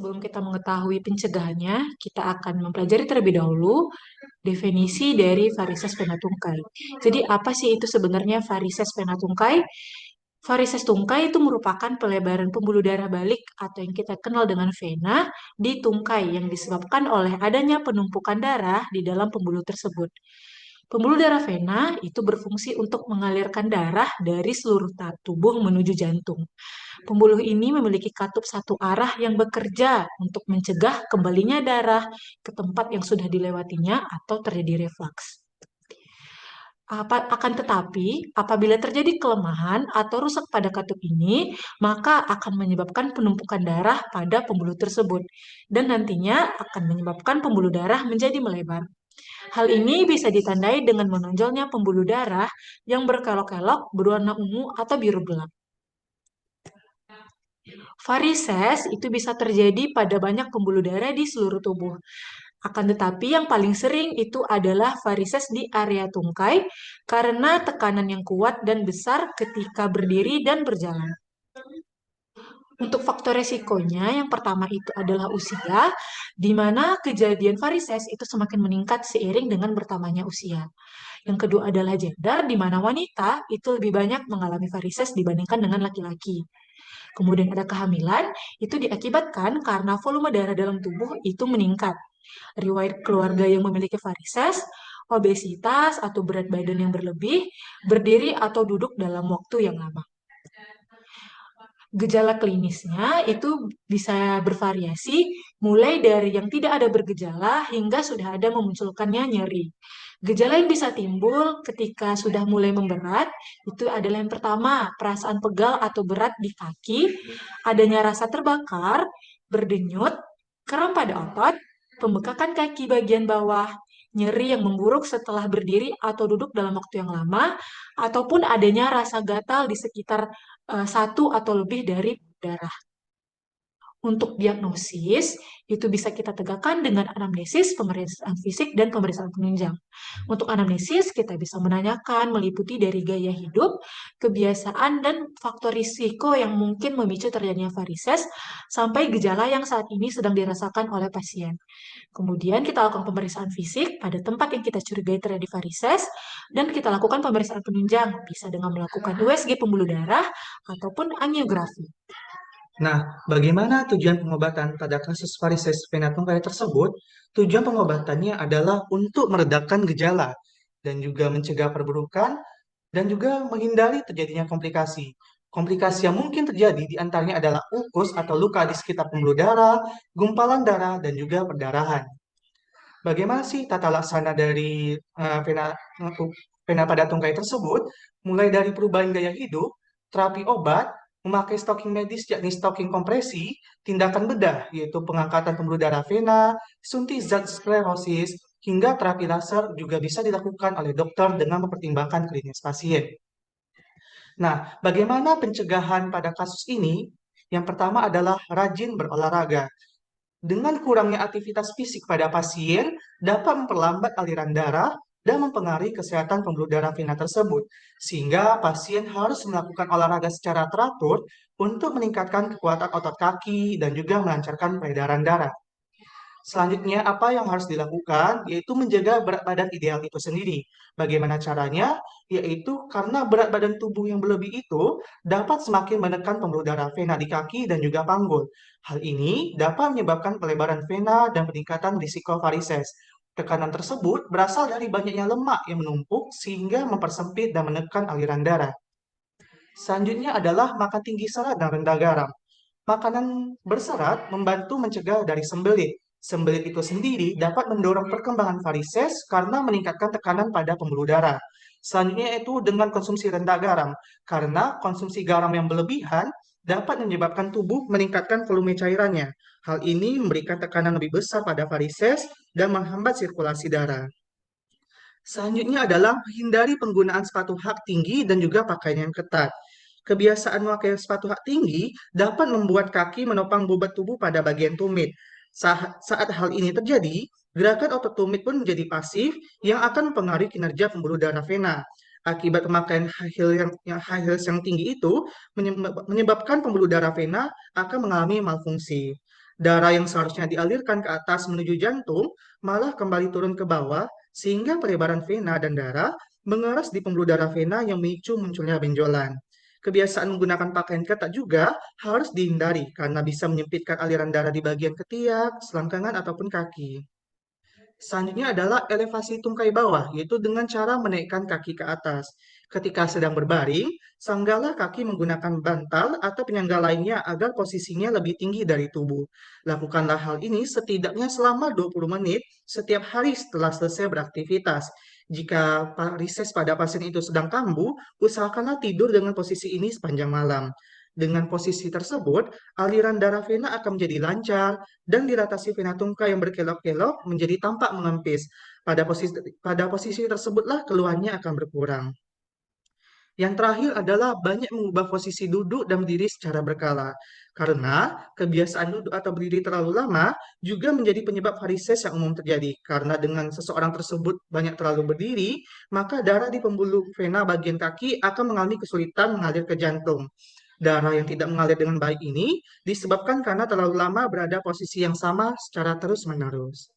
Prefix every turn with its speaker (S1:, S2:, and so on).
S1: sebelum kita mengetahui pencegahannya, kita akan mempelajari terlebih dahulu definisi dari varises vena tungkai. Jadi, apa sih itu sebenarnya varises vena tungkai? Varises tungkai itu merupakan pelebaran pembuluh darah balik atau yang kita kenal dengan vena di tungkai yang disebabkan oleh adanya penumpukan darah di dalam pembuluh tersebut. Pembuluh darah vena itu berfungsi untuk mengalirkan darah dari seluruh tubuh menuju jantung. Pembuluh ini memiliki katup satu arah yang bekerja untuk mencegah kembalinya darah ke tempat yang sudah dilewatinya atau terjadi reflux. Akan tetapi, apabila terjadi kelemahan atau rusak pada katup ini, maka akan menyebabkan penumpukan darah pada pembuluh tersebut, dan nantinya akan menyebabkan pembuluh darah menjadi melebar. Hal ini bisa ditandai dengan menonjolnya pembuluh darah yang berkelok-kelok berwarna ungu atau biru gelap. Varises itu bisa terjadi pada banyak pembuluh darah di seluruh tubuh. Akan tetapi yang paling sering itu adalah varises di area tungkai karena tekanan yang kuat dan besar ketika berdiri dan berjalan. Untuk faktor resikonya, yang pertama itu adalah usia, di mana kejadian varises itu semakin meningkat seiring dengan bertambahnya usia. Yang kedua adalah gender, di mana wanita itu lebih banyak mengalami varises dibandingkan dengan laki-laki. Kemudian ada kehamilan, itu diakibatkan karena volume darah dalam tubuh itu meningkat. Riwayat keluarga yang memiliki varises, obesitas atau berat badan yang berlebih, berdiri atau duduk dalam waktu yang lama. Gejala klinisnya itu bisa bervariasi, mulai dari yang tidak ada bergejala hingga sudah ada memunculkannya nyeri. Gejala yang bisa timbul ketika sudah mulai memberat, itu adalah yang pertama, perasaan pegal atau berat di kaki, adanya rasa terbakar, berdenyut, kram pada otot, pembekakan kaki bagian bawah, nyeri yang memburuk setelah berdiri atau duduk dalam waktu yang lama, ataupun adanya rasa gatal di sekitar satu atau lebih dari darah. Untuk diagnosis, itu bisa kita tegakkan dengan anamnesis, pemeriksaan fisik, dan pemeriksaan penunjang. Untuk anamnesis, kita bisa menanyakan meliputi dari gaya hidup, kebiasaan, dan faktor risiko yang mungkin memicu terjadinya varises, sampai gejala yang saat ini sedang dirasakan oleh pasien. Kemudian kita lakukan pemeriksaan fisik pada tempat yang kita curigai terjadi varises, dan kita lakukan pemeriksaan penunjang, bisa dengan melakukan USG pembuluh darah ataupun angiografi.
S2: Nah, bagaimana tujuan pengobatan pada kasus varises vena tungkai tersebut? Tujuan pengobatannya adalah untuk meredakan gejala dan juga mencegah perburukan dan juga menghindari terjadinya komplikasi. Komplikasi yang mungkin terjadi diantaranya adalah ulkus atau luka di sekitar pembuluh darah, gumpalan darah, dan juga perdarahan. Bagaimana sih tata laksana dari vena pada tungkai tersebut? Mulai dari perubahan gaya hidup, terapi obat, memakai stocking medis yakni stocking kompresi, tindakan bedah yaitu pengangkatan pembuluh darah vena, suntik zat sklerosis, hingga terapi laser juga bisa dilakukan oleh dokter dengan mempertimbangkan klinis pasien. Nah, bagaimana pencegahan pada kasus ini? Yang pertama adalah rajin berolahraga. Dengan kurangnya aktivitas fisik pada pasien dapat memperlambat aliran darah dan mempengaruhi kesehatan pembuluh darah vena tersebut, sehingga pasien harus melakukan olahraga secara teratur untuk meningkatkan kekuatan otot kaki dan juga melancarkan peredaran darah. Selanjutnya, apa yang harus dilakukan? Yaitu menjaga berat badan ideal itu sendiri. Bagaimana caranya? Yaitu karena berat badan tubuh yang berlebih itu dapat semakin menekan pembuluh darah vena di kaki dan juga panggul. Hal ini dapat menyebabkan pelebaran vena dan peningkatan risiko varises. Tekanan tersebut berasal dari banyaknya lemak yang menumpuk sehingga mempersempit dan menekan aliran darah. Selanjutnya adalah makan tinggi serat dan rendah garam. Makanan berserat membantu mencegah dari sembelit. Sembelit itu sendiri dapat mendorong perkembangan varises karena meningkatkan tekanan pada pembuluh darah. Selanjutnya itu dengan konsumsi rendah garam, karena konsumsi garam yang berlebihan dapat menyebabkan tubuh meningkatkan volume cairannya. Hal ini memberikan tekanan lebih besar pada varises dan menghambat sirkulasi darah. Selanjutnya adalah hindari penggunaan sepatu hak tinggi dan juga pakaian yang ketat. Kebiasaan memakai sepatu hak tinggi dapat membuat kaki menopang bobot tubuh pada bagian tumit. Saat hal ini terjadi, gerakan otot tumit pun menjadi pasif yang akan mempengaruhi kinerja pembuluh darah vena. Akibat pemakaian high heels yang tinggi itu menyebabkan pembuluh darah vena akan mengalami malfungsi. Darah yang seharusnya dialirkan ke atas menuju jantung malah kembali turun ke bawah sehingga pelebaran vena dan darah mengeras di pembuluh darah vena yang memicu munculnya benjolan. Kebiasaan menggunakan pakaian ketat juga harus dihindari karena bisa menyempitkan aliran darah di bagian ketiak, selangkangan, ataupun kaki. Selanjutnya adalah elevasi tungkai bawah, yaitu dengan cara menaikkan kaki ke atas. Ketika sedang berbaring, sanggahlah kaki menggunakan bantal atau penyangga lainnya agar posisinya lebih tinggi dari tubuh. Lakukanlah hal ini setidaknya selama 20 menit setiap hari setelah selesai beraktivitas. Jika varises pada pasien itu sedang kambuh, usahakanlah tidur dengan posisi ini sepanjang malam. Dengan posisi tersebut, aliran darah vena akan menjadi lancar, dan dilatasi vena tungkai yang berkelok-kelok menjadi tampak mengempis. Pada posisi tersebutlah keluhannya akan berkurang. Yang terakhir adalah banyak mengubah posisi duduk dan berdiri secara berkala. Karena kebiasaan duduk atau berdiri terlalu lama juga menjadi penyebab varises yang umum terjadi. Karena dengan seseorang tersebut banyak terlalu berdiri, maka darah di pembuluh vena bagian kaki akan mengalami kesulitan mengalir ke jantung. Darah yang tidak mengalir dengan baik ini disebabkan karena terlalu lama berada posisi yang sama secara terus-menerus.